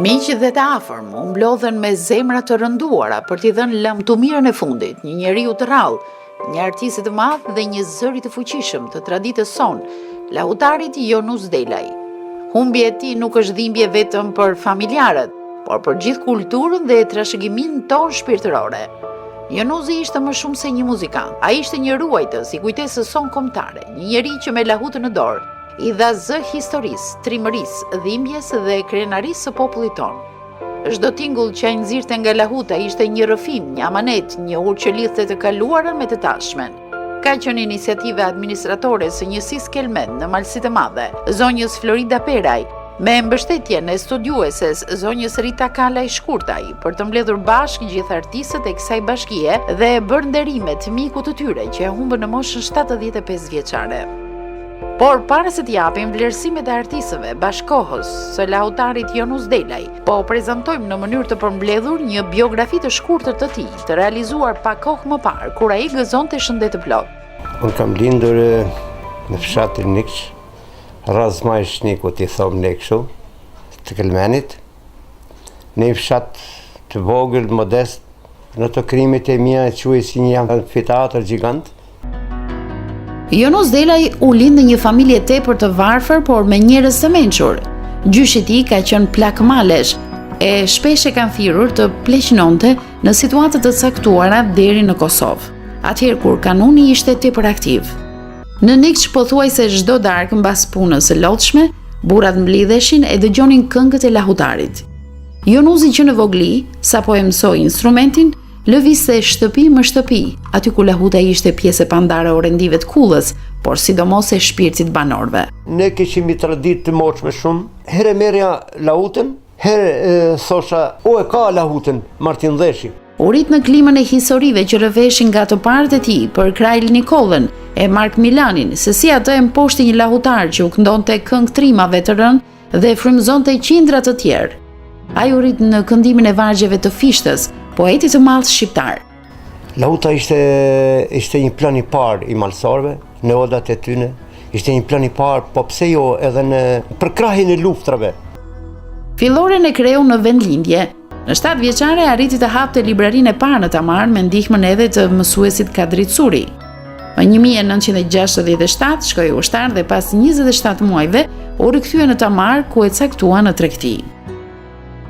Miqët dhe të afërm u mblodhen me zemra të rënduara për t'i dhënë lëm të mirën e fundit, një njeriu të rrallë, një artist të madh dhe një zëri të fuqishëm të traditës son, lahutarit Jonus Delaj. Humbja e tij nuk është dhimbje vetëm për familjarët, por për gjithë kulturën dhe trashëgiminë tonë shpirtërore. Jonusi ishte më shumë se një muzikant. Ai ishte një ruajtës i kujtesës son kombëtare, një njeri që me lahutën në dorë i dha zë historisë, trimërisë, dhimbjes dhe krenarisë së popullit tonë. Çdo tingull që ai nxirrte nga lahuta ishte një rrëfim, një amanet, një urë që lidhte të kaluarën me të tashmen. Ka qenë iniciative administratore së njësisë Kelmen në Malësitë e Madhe, zonjës Florida Peraj, me mbështetjen e studiueses zonjës Rita Kalaj Shkurtaj, për të mbledhur bashkë gjithë artistët e kësaj bashkie dhe e bërë nderime të mikut të tyre që e humbën në moshën 75 vjeçare. Por para se t'japim vlerësimet e artistëve bashkohës së lahutarit Jonus Delaj, po prezantojmë në mënyrë të përmbledhur një biografi të shkurtër të tij, të realizuar pak kohë më parë, kur ai gëzonte shëndet të plot. Unë kam lindur në fshatin Nikç, Razmaj Shnikut i thomë ne kështu, të Kelmenit, në një fshat të vogël, modest, në të krimit e mia e quaj si një amfiteatër gjigant. Jonus Delaj u lind në një familje tepër të varfër, por me njerëz të mençur. Gjyshi i tij ka qenë plakmalesh, e shpesh e kanë thirrur të pleqnonte në situata të caktuara deri në Kosovë, atëherë kur kanuni ishte tepër aktiv. Në Nikç pothuajse çdo darkë mbas punës së lodhshme, burrat mblidheshin e dëgjonin këngët e lahutarit. Jonusi që në vogli, sapo e mësoi instrumentin, lëvizte shtëpi më shtëpi, aty ku lahuta ishte pjesë e pandare o rendive të kullës, por sidomos e shpirtit banorëve. Ne kishim një traditë të moshme shumë. Herë merja lahutën, herë thosha, o e ka lahutën, Martin Dheshi. U rit në klimën e historive që rrëfeshin nga të parët e tij për Krail Nikollën e Mark Milanin, se si atë e mposhti një lahutar që u këndonte këngë trimave të rënë dhe frymëzonte qindra të tjerë. Ai u rit në këndimin e vargjeve të Fishtës, poeti të madh shqiptar. Lahuta ishte një plan i parë i malsarëve, në odat e tyre, ishte një plan i parë, po pse jo edhe në përkrahjen e luftrave. Filloren e kreu në vendlindje. Në 7 vjeçare arriti të hapte librarinë e parë në Tamar me ndihmën edhe të mësuesit Kadrit Suri. Në 1967 shkoi ushtar dhe pas 27 muajve u rikthye në Tamar, ku e caktua në tregti.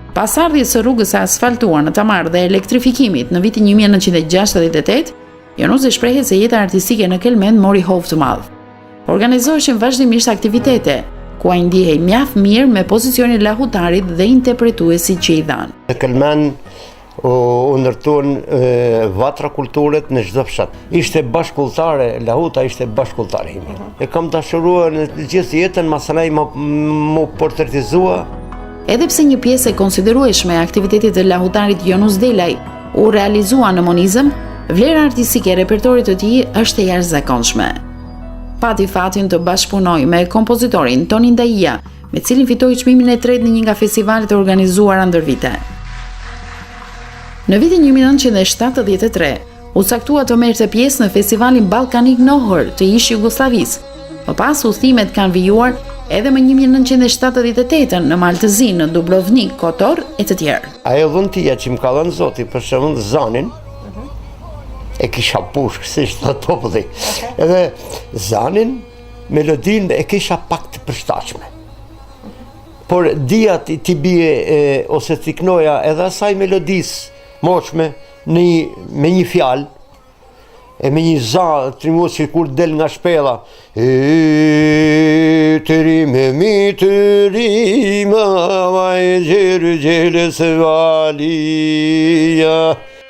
Pas ardhjes së rrugës së asfaltuar në Tamar dhe elektrifikimit në vitin 1968, Jonusi shprehet se jeta artistike në Kelmen mori hovë të madh. Organizoheshin vazhdimisht aktivitete, ku ai ndihej mjaft mirë me pozicionin lahutarit dhe interpretuesit që i dhanë. Në Kelmen u ndërtuan vatra kulturet në çdo fshat. Ishte bashkëkollëtare, lahuta ishte bashkëkollëtare ime. E kam dashuruar në gjithë jetën, masanai më portretizua. Edhe pse një pjesë e konsiderueshme e aktivitetit të lahutarit Jonus Delaj u realizua në monizëm, vlera artistike e repertorit të tij është e jashtëzakonshme. Pati fatin të bashkëpunoj me kompozitorin Toni Ndaia, me cilin fitoi çmimin e tretë në një nga festivalet e organizuara ndër vite. Në vitin 1973, u caktua të merrte pjesë në festivalin Ballkanik Nohër të ish Jugosllavisë. Më pas udhëtimet kanë vijuar edhe më 1978 në Maltëzi, në Dubrovnik, Kotor e të tjerë. Ajo dhuntia që më ka dhënë Zoti, për shembull Zanin, e kisha pushk, si ishte populli. Edhe Zanin, melodinë e kisha pak të përshtatshme. Por dia ti bie ose ti knoja edhe asaj melodisë moshme me një fjalë, e me një za të rimuës që kur del nga shpella, të rime, vaj gjerë gjele se valia.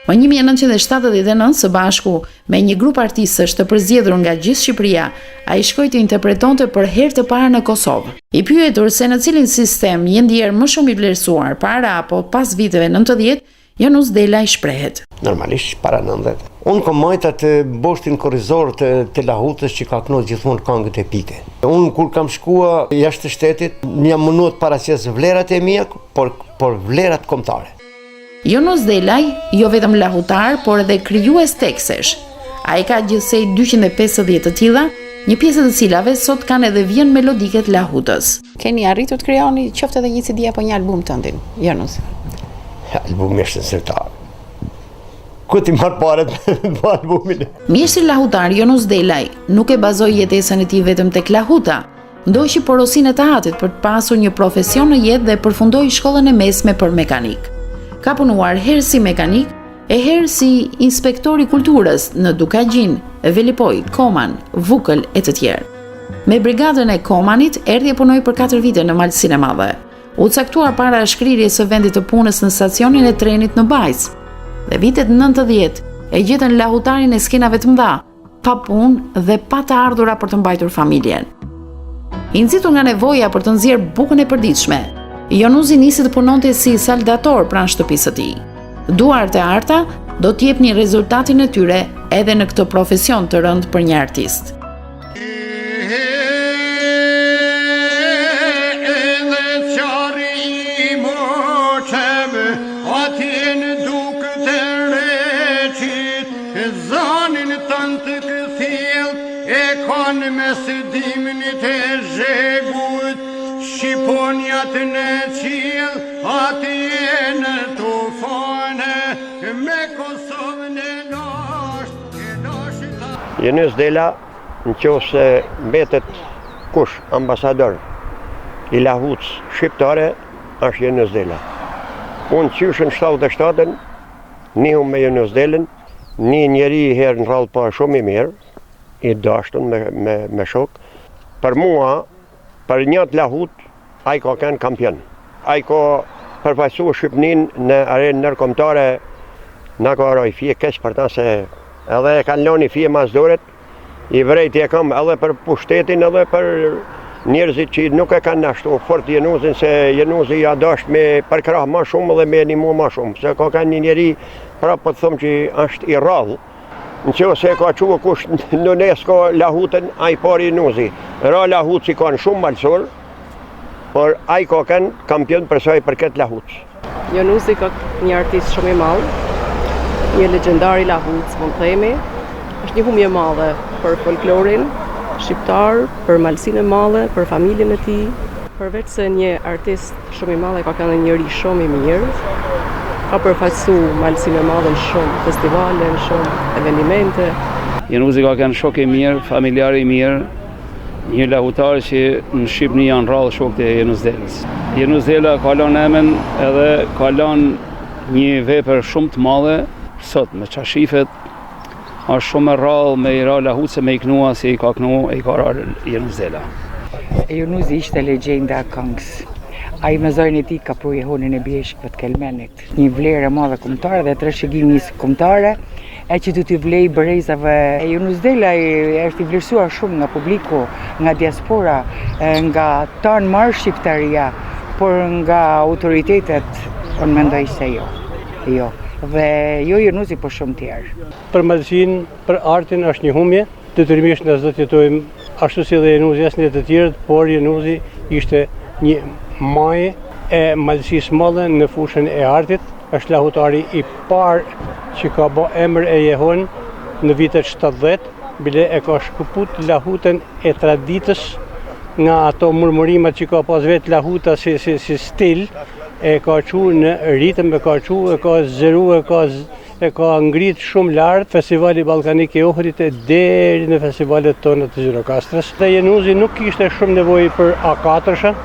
Më 1979, së bashku me një grup artistësh të përzgjedhur nga gjithë Shqipëria, ai shkoi të interpretonte për herë të parë në Kosovë. I pyetur se në cilin sistem je ndier më shumë i vlerësuar, para apo pas viteve 90, Jonus Delaj shprehet. Normalisht para 90. Unë kom majta të boshtin korrizor të lahutës që ka kënaqur gjithmonë këngët epike. Unë kur kam shkua jashtë shtetit, jam munduar të paraqes vlerat e mia, por vlerat kombëtare. Jonus Delaj jo vetëm lahutar, por edhe krijues tekstesh. Ai ka gjithsej 250 të tilla, një pjesë të cilave sot kanë edhe vjen melodike të lahutës. Keni arritur të krijoni qoftë edhe një CD apo një album tëndin, Janus? Albumi është zyrtar. Ku ti marr parat për albumin? Mjeshtri lahutar Janus Delaj nuk e bazoi jetesën e tij vetëm tek lahuta. Ndoqi porosinë e të atit për të pasur një profesion në jetë dhe përfundoi shkollën e mesme për mekanik. Ka punuar herë si mekanik e herë si inspektori kulturës në Dukagjin, Velipoj, Koman, Vukël e të tjerë. Me brigadën e Komanit erdhi e punoi për 4 vite në Malsinë e Madhe. U caktua para shkrirjes së vendit të punës në stacionin e trenit në Bajs. Dhe vitet 90 e gjetën lahutarin e skenave të mëdha, pa punë dhe pa të ardhura për të mbajtur familjen. I nxitur nga nevoja për të nxjerrë bukën e përditshme, Janusi nisi të punonte si saldator pranë shtëpisë së tij. Duart e arta do të jepnin rezultatin e tyre edhe në këtë profesion të rënd për një artist. Me së dimnit e zhegut, shqiponjat në qil, atje në tufane, me Kosovën e lasht. Janus Dela, në qoftë se mbetet kush ambasador i lahutës shqiptare, është Janus Dela. Unë qyshën 77-ën, nihu me Janus Delën, një njeri herë në rallë pa shumë i mirë, i dashtën me shok. Për mua, për një të lahut, a i ka kënë kampion. A i ka përfaqësuar Shqipnin në arenë nërkombëtare, na ka arroj fije keq për ta se edhe e kanë lënë fije masdoret, i vrejti e kam edhe për pushtetin edhe për njerëzit që nuk e kanë ashtu fort Janusin, se Janusi ja dasht me përkrah ma shumë dhe me animu ma shumë, se ka kanë një njeri prapë të thëmë që është i rrallë. Në që se ka qua kush në UNESCO lahutën, a i pari Janusi. Ra lahut që kanë shumë malsor, por a i ka kanë kampion përsa i përket lahutës. Janusi ka një artist shumë i madh, një legjendar i lahutës, mund të themi. Është një humje madhe për folklorin shqiptar, për Malsinë e Madhe, për familjen e tij. Përveç se një artist shumë i madh, ka qenë një njeri shumë i mirë. Ka përfaqësu Malsinë e Madhe në shumë festivale, në shumë evenimente. Janusi ka qenë shok i mirë, familjar i mirë, një lahutar që në Shqipëni janë rrallë shokët e Janus Delës. Janus Dela ka lënë emën edhe ka lënë një vepër shumë të madhe, sot me qashifet, është shumë e rrallë me i ra lahut se me i knua si i ka knu e i ka ra Janus Dela. Janusi ishte legjenda këngës. A i me zojnë e ti ka pru jehonin e bjeshkëve të Kelmenit. Një vlerë e madhe kombëtare dhe trashëgimi kombëtare, e që du t'i vlej bërejzave. Janus Dela është i vlerësuar shumë nga publiku, nga diaspora, nga tanë marë shqiptaria, por nga autoritetet, unë mendoj se jo. Dhe jo Janusi, por shumë tjerë. Për Malsinë, për artin është një humje, detyrimisht ne do të jetojmë ashtu si dhe Janusi asnjë të tjerë, por Janusi ishte një maje e Malsisë Madhe në fushën e artit, është lahutari i parë që ka bë emër e jehon në vitet 70, bile e ka shkëput lahutën e traditës nga ato murmurimet që ka pas vetë lahuta si stil, e ka qu në ritëm, e ka zëru, e ka ngrit shumë lartë Festivali Ballkanik i Ohrit e deri në festivalet tona të Gjirokasтрës. Dhe Janusi nuk kishte shumë nevojë për A4-shën,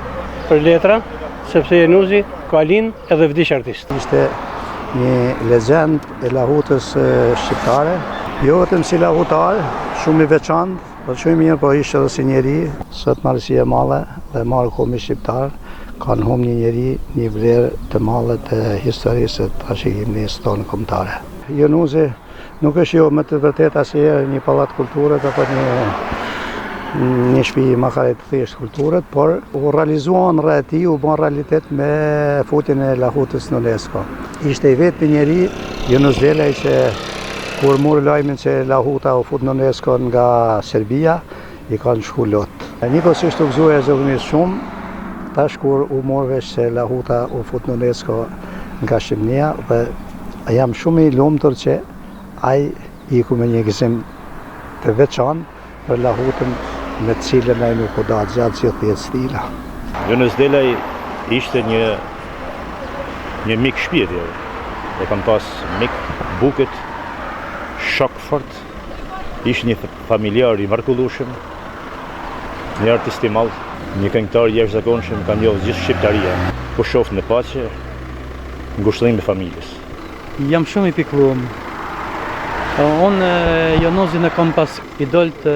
për letra, sepse Janusi ka lind edhe vdiq artist. Ishte një legjend e lahutës shqiptare, jo vetëm si lahutar, shumë i veçantë, por shumë mirë, po ishte edhe si njeri. Sot Malsia e Madhe dhe Markomi shqiptar kanë humbur një njeri, një vlerë të madhe të historisë të trashëgimisë tonë kombëtare. Janusi nuk është jo më të vërtetë asnjëherë një pallat kulture apo një shtëpi makare të thjeshtë kulturët, por u realizuan rreth tij, u bën realitet me futjen e lahutës në UNESCO. Ishte i vetmi njeri, Janus Dela, që kur mori lajmin se lahuta u fut në UNESCO nga Serbia, i kanë shku lot. Njëkohësisht u gëzuar zëvendësisht shumë, tash kur u morë vesh se lahuta u fut në UNESCO nga Shqipënia, dhe jam shumë i lumtur që ai iku me një gëzim të veçantë për lahutën me të cilën ai nuk u da gjatë gjithë jetës tila. Jonas Delaj ishte një mik shpirti. E kam pas mik buket, shok fort, ishte një familjar i mrekullueshëm, një artist i madh, një këngëtar i jashtëzakonshëm, ka njohur gjithë shqiptaria. Po shoh në paqe, ngushëllim e familjes. Jam shumë i pikëlluar. Unë Jonozin e kam pas idol të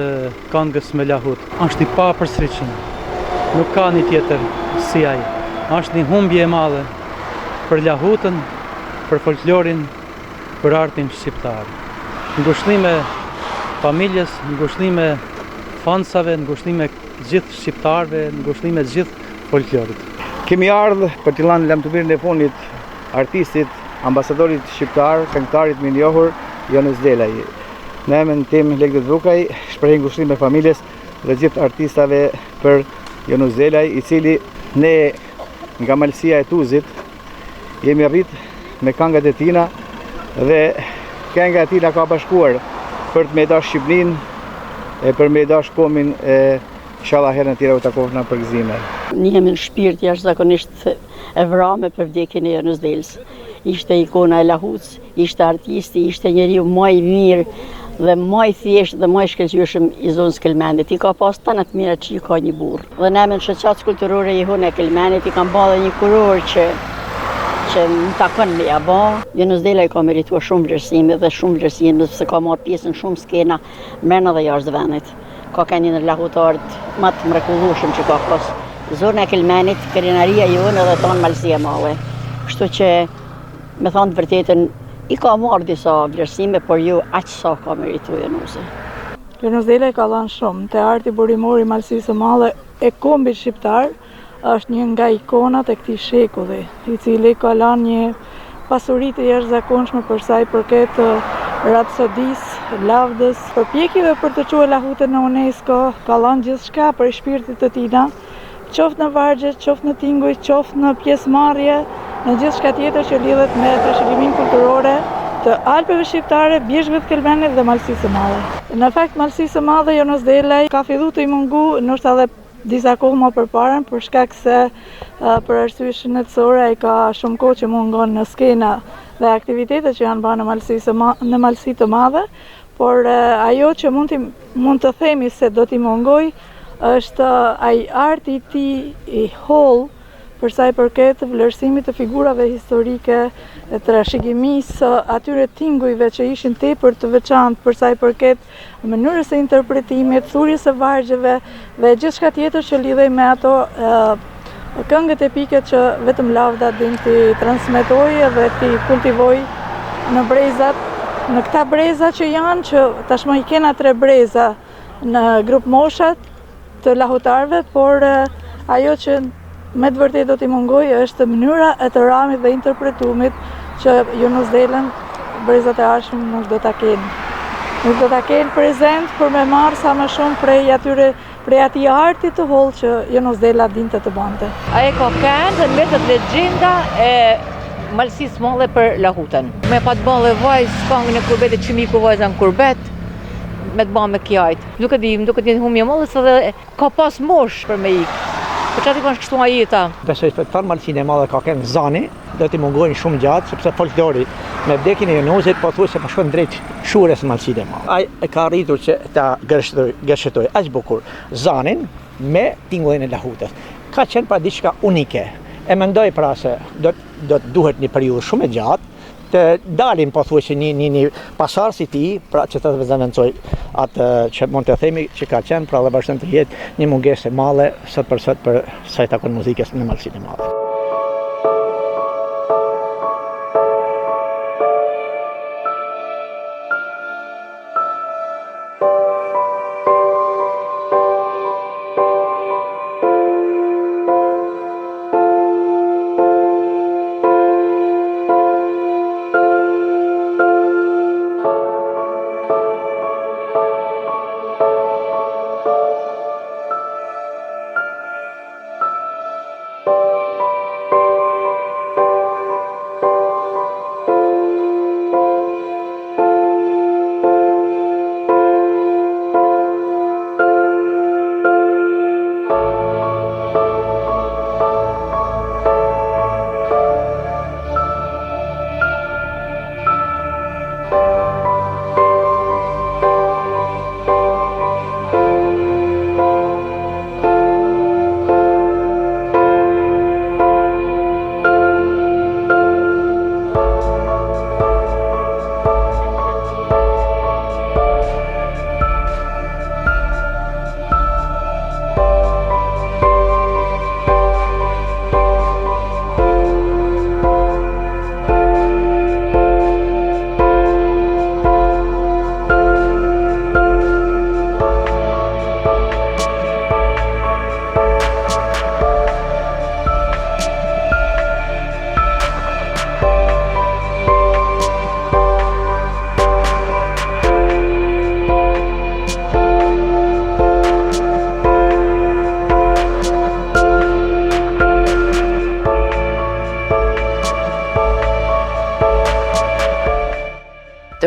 këngës me lahut. Është i papërsëritshëm. Nuk ka një tjetër si ai. Është një humbje e madhe për lahutën, për folklorin, për artin shqiptar. Ngushëllime familjes, ngushëllime fansave, ngushëllime gjithë shqiptarëve, ngushëllime gjithë folklorit. Kemi ardhur për t'i lanë lamtubirin e fundit artistit, ambasadorit shqiptar, këngëtarit më i njohur Jonas Delaj. Në emrin tim Legdet Vukaj, shpreh ngushëllime familjes dhe gjithë artistave për Jonas Delaj, i cili ne nga malësia e Tuzit jemi arrit me këngët e tina dhe kënga e tina ka bashkuar për të me dash Shqipnin e për me dash komin e inshallah herën tjera u takohna për gëzime. Jemi në shpirt jashtëzakonisht e vrame për vdekjen e Jonas Delës. Ishte ikona e Lahuts, ishte artisti, ishte njeriu më i mirë dhe më i thjeshtë dhe më i shkëlqyeshëm i zonës Kelmenit. I ka pas tanat të mira që i ka një burr. Dhe në emrin shoqatës kulturore Jehona e Kelmenit i kam bërë një kuror që më takon me ja bë. Jonas Delaj ka merituar shumë vlerësime dhe shumë vlerësime sepse ka marrë pjesë në shumë skena brenda dhe jashtë vendit. Ka qenë një lahutarët më të mrekullueshëm që ka pas zona e Kelmenit, krenaria jonë dhe tonë malësia male. Kështu që me thonë të vërtetën, i ka marrë disa vlerësime, por jo aq sa ka merituar Jonusi. Jonas Delaj ka dhënë shumë, te arti burimor i malësisë së madhe e kombit shqiptar, është një nga ikonat e këtij shekulli, i cili ka lënë një pasuri të jashtëzakonshme për sa i përket rapsodisë, lavdës, përpjekjeve për të çuar lahutën në UNESCO, ka lënë gjithçka për shpirtit të tina, qoftë në vargje, qoftë në tinguj, qoftë në pjesëmarrje, në gjithçka tjetër që lidhet me trashëgiminë kulturore të Alpeve shqiptare, Bjeshkëve të Kelmenit dhe Malësisë së Madhe. Në fakt Malësisë së Madhe Jonas Delaj ka filluar të i mungu ndoshta edhe disa kohë më përpara, për shkak se për arsye shëndetësore ai ka shumë kohë që mungon në skena dhe aktivitetet që janë bërë në Malësi të Madhe, por ajo që mund të themi se do t'i mungoj është ai arti i tij i holl për sa i përket vlerësimit të figurave historike, trashëgimisë atyre tingujve që ishin tepër të veçantë për sa i përket mënyrës së interpretimit, thurjes së vargjeve dhe gjithçka tjetër që lidhej me ato këngët epike që vetëm lavda din t'i transmetojë dhe t'i kultivojë në brezat, në këta breza që janë, që tashmë i kena 3 breza në grup moshat të lahutarëve, por ajo që me të vërtetë do t'i mungoj është mënyra e të ramit dhe interpretumit që Jonas Delën brezat e arshëm nuk do t'a kenë. Nuk do t'a kenë prezent për me marrë sa më shumë prej atij artit të holl që Jonas Dela dinte të bante. Ai ka këngë me të legjenda e Malësisë Madhe për lahutën. Me pa të bëllë vajzë këngën e kurbetit që miku vajza në kurbet, me të bëllë me kjajt. Nuk e di humje mëllës edhe ka pas mosh për me ikë. Për që ati kanë shkështu a jeta? Besoj që të Malësinë e Madhe ka kënë zani, do t'i mungojnë shumë gjatë, sepse folklori me vdekjen e Jonusit po thuaj se po shkon drejt shures Malësinë e Madhe. Ai e ka arritur që ta gërshetoj aq bukur zanin me tingullin e lahutës. Ka qenë pra diçka unike. E mendoj pra se do duhet një periudhë shumë e gjatë të dalin po thuaj që një pasardhës i tij, pra që të vëzhgojë atë që mund të themi që ka qenë pra dhe vazhdon të jetë një mungesë e madhe sot për sa i takon muzikës në Malësinë e Madhe.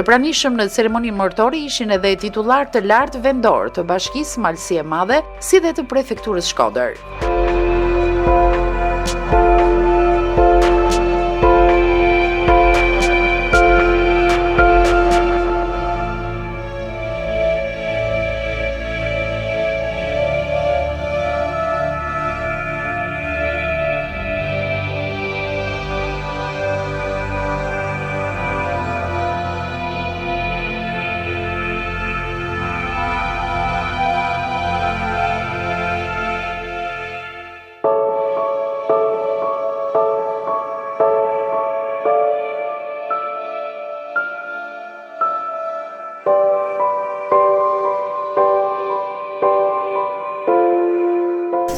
Të pranishëm në ceremoninë martore ishin edhe titullar të lartë vendor të Bashkisë Malësi e Madhe, si dhe të prefekturës Shkodër.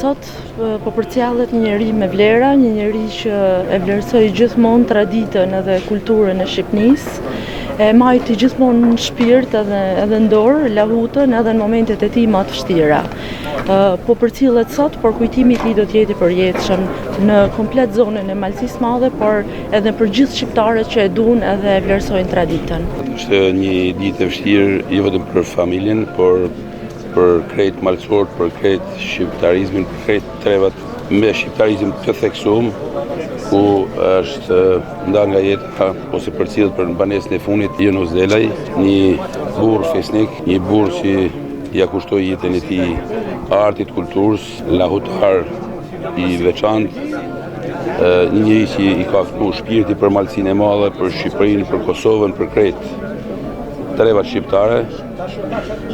Sot po përcjallet një njeri me vlera, një njeri që e vlerësoi gjithmonë traditën edhe kulturën e Shqipënisë, e majti gjithmonë në shpirt edhe në dorë lahutën edhe në momentet e tij më të vështira. Po përcjellet sot, por kujtimi i tij do të jetë i përjetshëm në komplet zonën e Malësisë Madhe, por edhe për gjithë shqiptarët që e duan edhe e vlerësojnë traditën. Është një ditë e vështirë jo vetëm për familjen, por për krejt malësorët, për krejt shqiptarizmin, për krejt trevat me shqiptarizm të theksuar, ku është ndarë nga jeta ose përcjellet për banesën e fundit Yunus Delaj, një burr fesnik, një burr që ja kushtoi jetën e tij artit, kulturës, lahutar i veçantë, një njeri që i ka fëu shpirti për Malësinë e Madhe, për Shqipërinë, për Kosovën, për krejt trevat shqiptare,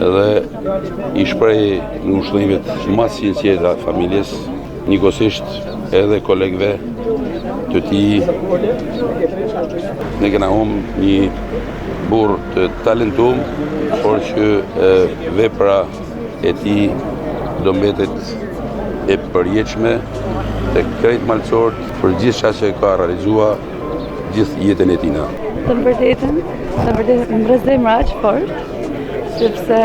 dhe i shpreh ngushëllimet më të sinqerta familjes, njëkohësisht edhe kolegëve të tij. Ne kena humbur një burr të talentuar, por që vepra e tij do mbetet e përjetshme tek krejt malësorët për gjithçka që ka realizuar gjithë jetën e tij. Të vërtetën më rrez zemra aq fort, sepse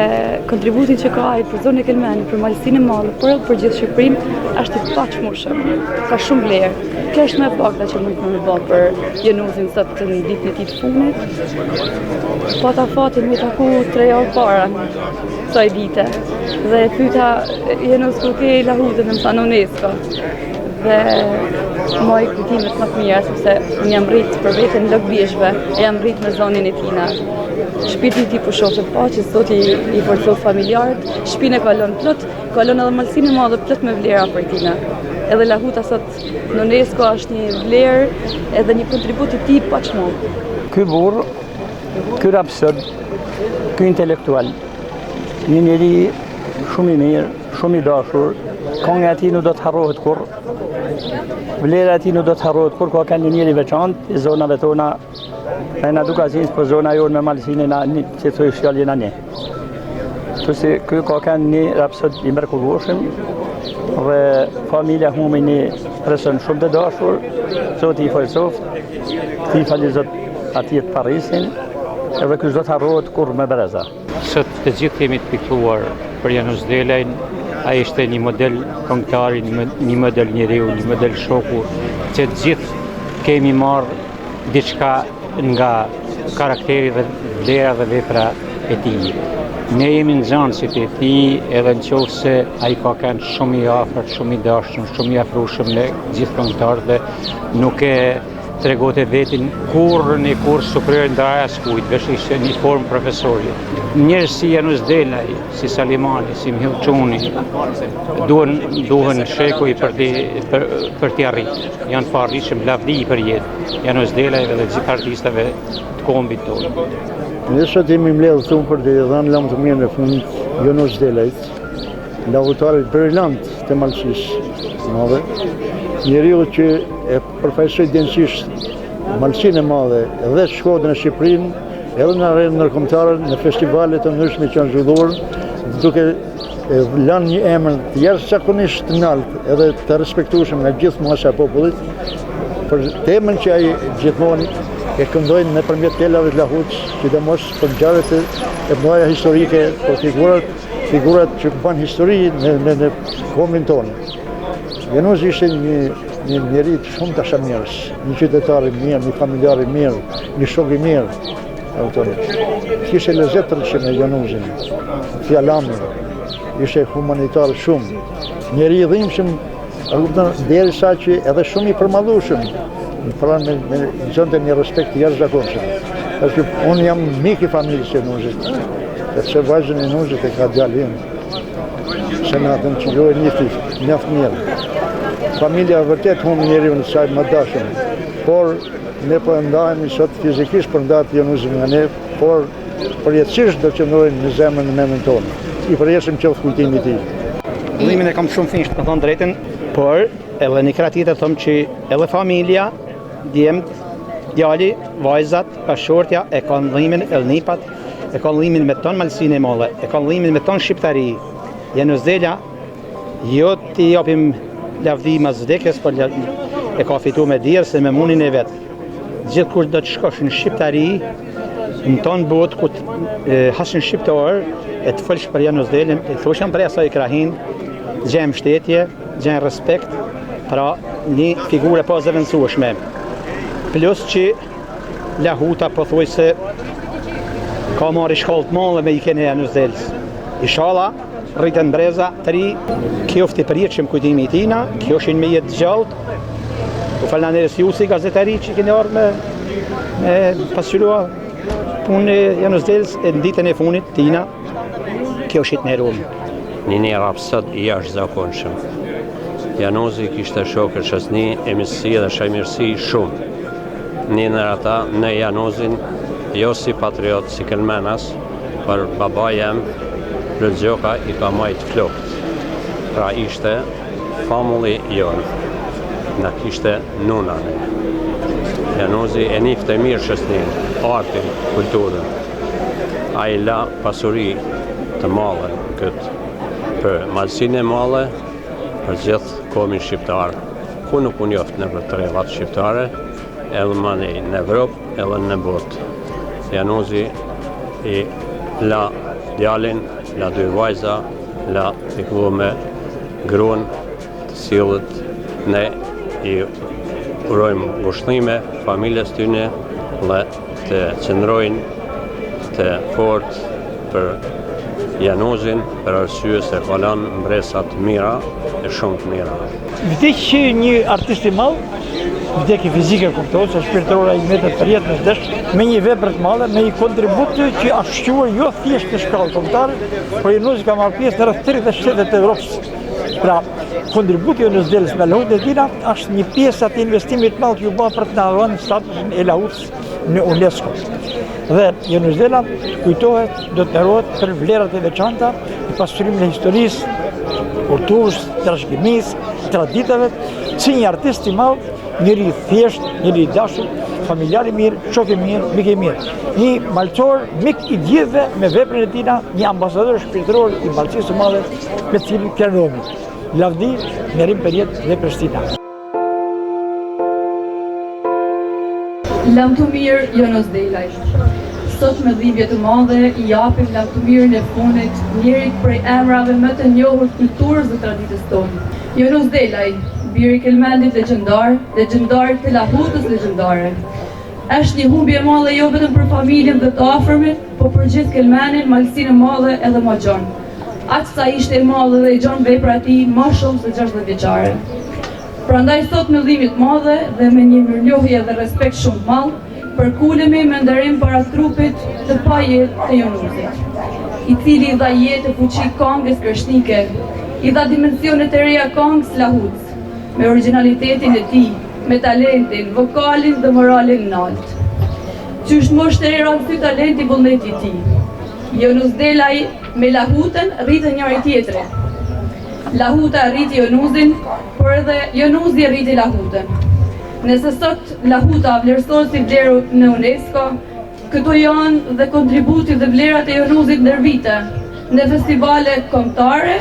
kontributi që ka ai për zonën e Kelmenit, për Malësinë e Madhe, por edhe për gjithë Shqipërinë, është i paqmueshëm. Ka shumë vlerë. Kjo është më e pakta që mund të bëj për Yunusin sot në ditën e tij të fundit. Pata fatin me taku 3 javë para kësaj dite. Dhe e pyeta Yunus ku ke lahutën, më thanë UNESCO. Dhe moj kujtimet më të mira, sepse unë jam rrit për veten në Lokbishve, jam rrit në zonën e tina. Shpirti i tij po shoh të paqe, sot i forcon familjarët, shpinë kalon plot, kalon edhe Malësinë e Madhe plot me vlera për tina. Edhe lahuta sot në UNESCO është një vlerë edhe një kontribut i tij paqmon. Ky burr, ky rapsod, ky intelektual, një njeri shumë i mirë, shumë i dashur, kënga e tij nuk do të harrohet kurrë. Vlera e tij nuk do të harrohet kur ka kanë një njeri veçantë i zonave tona, na duka zinës për zona jonë me Malësinë që thoi fjallë jena një. Tusi ky ka kanë një rapsod i mrekullueshëm dhe familja humi një person shumë të dashur, Zoti i falësoft, ti fali Zot atij të Parisin, edhe ky s'do të harrohet kurrë me breza. Sot të gjithë kemi të piktuar për Yunus Delajn. Ai ishte një model këngëtari, një model njeriu, një model shoku, që të gjithë kemi marrë diçka nga karakteri dhe vlera dhe vepra e tij. Ne jemi nxënësit e tij, edhe nëse ai ka qenë shumë i afërt, shumë i dashur, shumë i afrueshëm me gjithë këngëtarët dhe nuk e tregote vetin kur supryer ndaj askujt, veç ishte një formë profesori. Njerëz si Yunus Delaj, si Salimani, si Mill Çuni, duhen shekuj për t'i arritur. Janë pa arritshëm lavdi për jetë. Yunus Delaj dhe gjithë artistave të kombit tonë. Ne sot jemi mbledhur këtu për të dhënë lëmë të mirë në fund Yunus Delajt, lautari brillant të Malësisë Madhe, njeriu që e përfaqësoi denësisht Malësinë e Madhe dhe Shkodrën e Shqipërinë, edhe në arenën ndërkombëtare, në festivalet të ndryshme që janë zhvilluar, duke lënë një emër të jashtëzakonisht të lartë edhe të respektueshëm nga gjithë masa e popullit për temën që ai gjithmonë e këndojnë nëpërmjet kelave të Lahutës, sidomos për ngjarjet e mëdha historike, për figurat që bën histori në kombin tonë. Yunus ishte një njeri shumë dashamirës, një qytetar i mirë, një familjar i mirë, një shok i mirë, Kishe lezet për me Januzin, fjalamin, ishe humanitar shumë, njeri i dhimbshëm, derisa që edhe shumë i përmallueshëm, pra me gjënte një respekt të jashtëzakonshëm. Unë jam mik i familjes së Januzit, sepse vajzën e Januzit e ka djalin, se na thënë që jo e njëfti mjaft mirë. Familja vërtet humb njeriu në saj më dashur, por ne po ndahemi sot fizikisht për ndahet Januzi nga ne, por përjetësisht do qëndrojnë në zemrën e mendën tonë. I përjetësim qoftë kujtimi i tij. Qëllimin e kam shumë thjesht, me thënë drejtën, por edhe në krah tjetër them që edhe familja, djemt, djali, vajzat, pashortja e kanë dhëlimin e nipat, e kanë dhëlimin me ton malsinë e madhe, e kanë dhëlimin me ton shqiptari. Januzela, jo t'i japim lavdi mas vdekjes, por e ka fitu me dirë se me munin e vetë. Gjithë kur do të shkosh në shqiptari, në tonë botë, ku hashin shqiptar, e të fëllsh për Januzelën, e thoshëm për asaj krahin, gjemë shtetje, gjemë respekt, pra një figure pa zëvendësueshme. Plus që Lahuta po thuj se ka marrë shkallë të madhe me i kene Januzelës. Inshallah, rritën breza të ri, kjo fti përjetëshëm kujtimi i tina, kjo shin me jetë gjallët. U falna në Jusi, gazetari që kene orë me pasqyrua punë e Januzelës e në ditën e funit tina, kjo shit në erumë. Një rapsat i jashtëzakonshëm. Januzi kishte shokë shësni, emisi dhe shajmirësi shumë. Një në ata në Januzin, jo si patriot, si kelmenas, për baba jem, Rëgjoka i ka majtë flokt. Pra ishte famulli jonë, na kishte nunane. Januzi e nifte mirë shësnin, artin, kulturën. A i la pasuri të male këtë për malsinë e male, për gjithë komin shqiptar, ku nuk unë joftë në për trevat shqiptare, edhe mani në Evropë, edhe në botë. Januzi i la djalin, la dy vajza, la t'i me gruan të sillet, ne i urojmë gushtime familjes tyne dhe të qëndrojnë të fort për Januzin, për arsye se kalon mbresat mira e shumë të mira. Vdekje një artist i madh, vdekje fizike kuptohet, se shpirtërora i metet për jetë në zdesh, me një vepër të madhe, me një kontribut që është shquar jo thjesht në shkallë kombëtare, por Januzi ka marrë pjesë në rreth 30 shtete të Evropës. Pra, kontributi i Januzelës me Lahutën e tina është një pjesë atë investimit të madh që u bë për të na dhënë statusin e Lahutës në UNESCO. Dhe Januzela kujtohet, do të nderohet për vlerat e veçanta, pasurimin e historisë, kulturës, trashëgimisë, traditave, si një artist i madh, njëri thjesht, njëri i dashur, familjar i mirë, shok i mirë, mik i mirë. Një malçor, mik i gjithëve me veprën e tina, një ambasador shpirtëror i Ballësisë së Madhe, me të cilin kërnohemi. Lavdi, nderim për jetë dhe për shtina. Lam të mirë Januzdelaj. Sot me dhimbje të madhe i japim lam të mirën e funit njërit prej emrave më të njohur të kulturës dhe traditës tonë. Januzdelaj, biri kelmendit legjendar të Lahutës legjendare. Është një humbje e madhe jo vetëm për familjen dhe të afërmit, por për gjithë kelmenin, malsinë e madhe edhe më gjon. Aq sa ishte e madhe dhe i gjon vepra e tij më shumë se 60 vjeçare. Prandaj sot me dhimbje të madhe dhe me një mirënjohje dhe respekt shumë të madh, përkulemi me nderim para trupit të pajetë të Januzit, i cili i dha jetë e fuqi këngës kreshnike, i dha dimensionet e reja këngës Lahutës, me originalitetin e tij, me talentin, vokalin dhe moralin nalt. Qysh moshtë e rëndësi talenti vullneti i tij. Januzdelaj me Lahutën rritën njëri tjetrin. Lahuta rriti Januzin, por edhe Januzi rriti Lahutën. Nëse sot Lahuta vlerësohet si vlerë në UNESCO, këto janë dhe kontributi dhe vlerat e Januzit ndër vite, në festivale kombëtare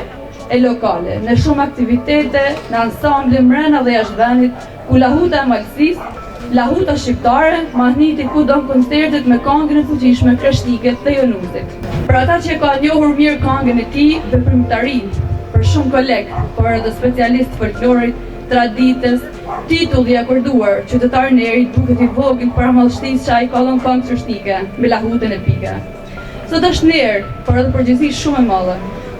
e lokale, në shumë aktivitete, në ansamble mbrenda dhe jashtë vendit, ku Lahuta e Malësisë, Lahuta shqiptare, mahniti ku don koncertet me këngën e fuqishme kreshtike të Januzit. Për ata që ka njohur mirë këngën e tij, veprimtarinë, për shumë kolegë, por edhe specialistë folklorit, traditës, Titulli i akorduar qytetar Neri duket i vogël para mallështisë që ai ka dhënë këngë çështike me lahutën epike. Sot është Ner, por edhe përgjegjësi shumë e madhe,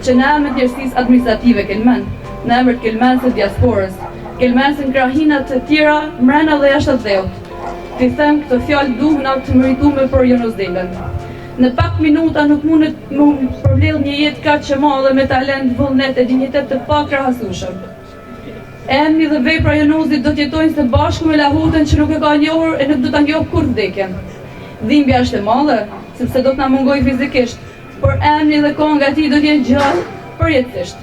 që në emër të tjerësisë administrative kelmen, në emër të kelmenëve të diasporës, kelmenëve krahinat të tjera mrena dhe jashtë dheut. Ti them këtë fjalë duhna të merituar për Jonozdelën. Në pak minuta nuk mundet më përmbledh një jetë kaq e madhe me talent, vullnet e dinjitet të pakrahasueshëm. Emri dhe vepra e Jonozit do të jetojnë së bashku me lahutën që nuk e ka njohur e nuk do ta njohë kur vdekjen. Dhimbja është e madhe, sepse do të na mungoj fizikisht, por emri dhe kënga e tij do të jenë gjallë përjetësisht.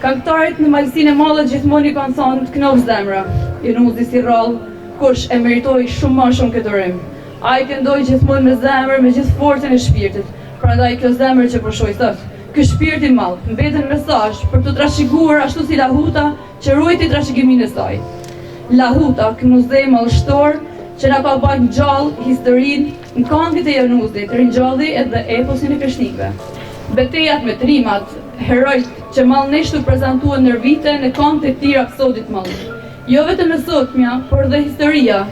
Këngëtarët në malsinë e madhe gjithmonë i kanë thënë të knof zemra. Jonozi si rrallë, kush e meritoi shumë më shumë këtë urim. Ai këndoi gjithmonë me zemër, me gjithë forcën e shpirtit. Prandaj kjo zemër që po shoh sot, ky shpirt i madh, mbeten mesazh për të trashëguar ashtu si lahuta që ruajti trashëgiminë e saj. Lahuta, ky muzej mallështor që na ka bërë gjallë historinë, në këngët e Jonozit ringjalli edhe eposin e Krishnikëve. Betejat me trimat, herojt që mallneshtu prezantuan në vite në këngët e tij rapsodit mall. Jo vetëm e sotmja, por dhe historia,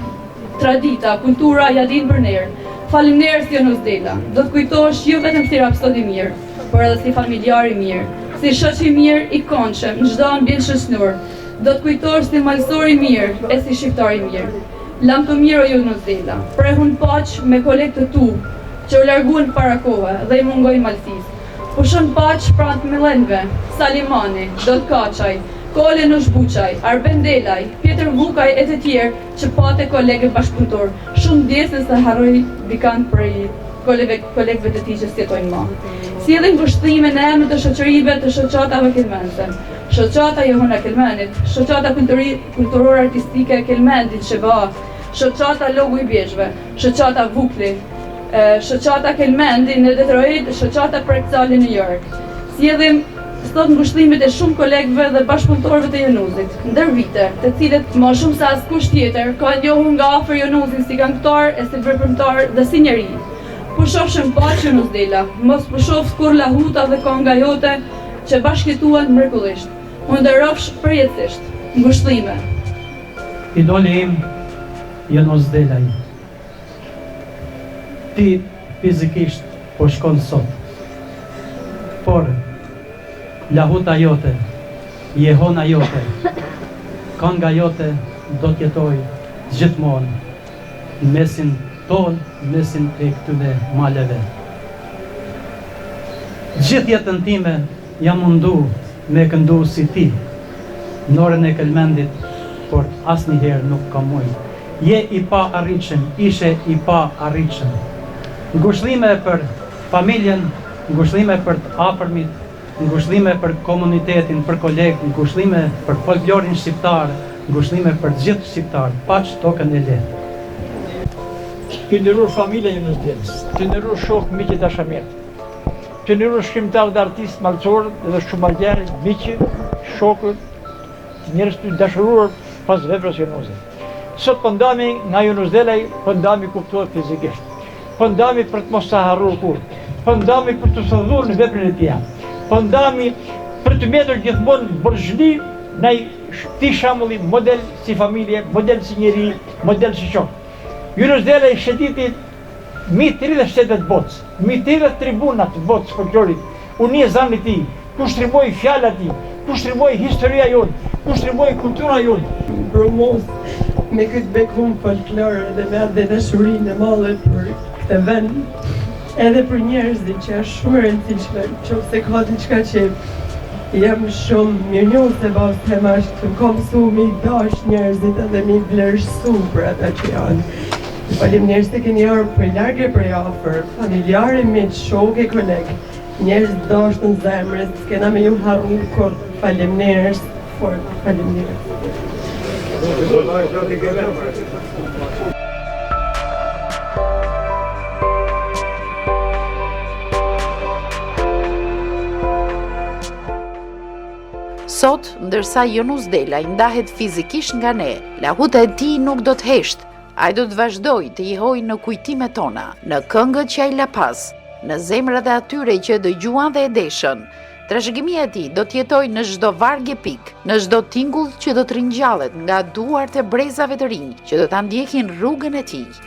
tradita, kultura ja din për Ner. Faleminderit Jonozdela. Do të kujtohesh jo vetëm si rapsod i mirë, por edhe si familjar i mirë, si shoq i mirë i këndshëm në çdo ambient shoqëror. Do të kujtohesh si malsor i mirë e si shqiptar i mirë. Lam të mirë o Jonozdela, prehun paq me kolegët e tu, që u larguan para kohë dhe i mungojnë malësisë. Pushon paq pranë të millenëve, Salimani, Dot Kaçaj, Kole Nushbuçaj, Arben Delaj, Pjetër Vukaj e të tjerë që pate kolegë bashkëpunëtor. Shumë ndjesë se harroi dikant prej kolegëve të tij që sjetojnë më. Sjellin ngushëllime në emër të shoqërive të shoqatave kelmense. Shoqata Johona Kelmenit, shoqata kulturore artistike e Kelmendit Sheba, shoqata Logu i Bjeshve, shoqata Vukli, shoqata Kelmendi në Detroit, shoqata Preksali në New York. Sjellim sot ngushëllimet e shumë kolegëve dhe bashkëpunëtorëve të Jonozit, ndër vite, të cilët më shumë se askush tjetër ka njohur nga afër Jonozin si këngëtar e si veprimtar dhe si njeri. Pushofshëm paq Jonozdela, mos pushof kur lahuta dhe kënga jote që bashkëtuan mrekullisht. Unë nderofsh përjetësisht. Ngushëllime. Idoli im Jonozdelaj. Ti fizikisht po shkon sot. Por lahuta jote, jehona jote, kënga jote do të jetoj gjithmonë në mesin ton, në mesin e këtyre maleve. Gjithë jetën time jam mundu me këndu si ti, në orën e Kelmendit, por asnjëherë nuk kam mujtë. Je i pa arritshëm, ishe i pa arritshëm. Ngushëllime për familjen, ngushëllime për të afërmit, ngushëllime për komunitetin, për kolegë, ngushëllime për folklorin shqiptar, ngushëllime për gjithë shqiptar, paq tokën e lehtë. Të nderuar familja e Jonozdelës, të nderuar shokë, miqë dashamirë, të nderuar shkrimtarë dhe artistë mallësorë dhe shumëlljarë, miqë, shokë, njerëz të dashuruar pas veprës Jonozit. Sot po ndami nga Jonozdelaj, po ndami kuptohet fizikisht. Po ndami për të mos sa harruar kur. Po ndami për të sodhuar në veprën e tij. Po ndami për të mbetur gjithmonë borxhli ndaj këtij shembulli model si familje, model si njeri, model si shok. Jonozdela i shëditi mi 30 shtetet botës, mi 30 tribunat botës folklorit, unie zanit ti, ku shtrimoj fjalla ti, ku shtrimoj historia jonë, ku shtrimoj kultura jonë. Promos me këtë bekum folklore dhe me atë dashurinë e madhe për këtë vend, edhe për njerëzit që është shumë e rëndësishme, nëse ka diçka që jam shumë mirënjohëse bazë temash të kam mësu mi dash njerëzit edhe mi vlerësu për ata që janë. Faleminderit se keni ardhur për largë për afër, familjarë, miq, shokë, kolegë, njerëz dashur në zemrë, s'kena me ju harruar kur. Faleminderit fort, faleminderit. Sot, ndërsa Jonozdela i ndahet fizikisht nga ne, lahuta e tij nuk do të heshtë. Ai do të vazhdoj të jehoj në kujtimet tona, në këngët që ai la pas, në zemrat e atyre që dëgjuan dhe e deshën, Trashëgimia e tij do të jetojë në çdo vargje pik, në çdo tingull që do të ringjallet nga duart e brezave të rinj, që do ta ndjekin rrugën e tij.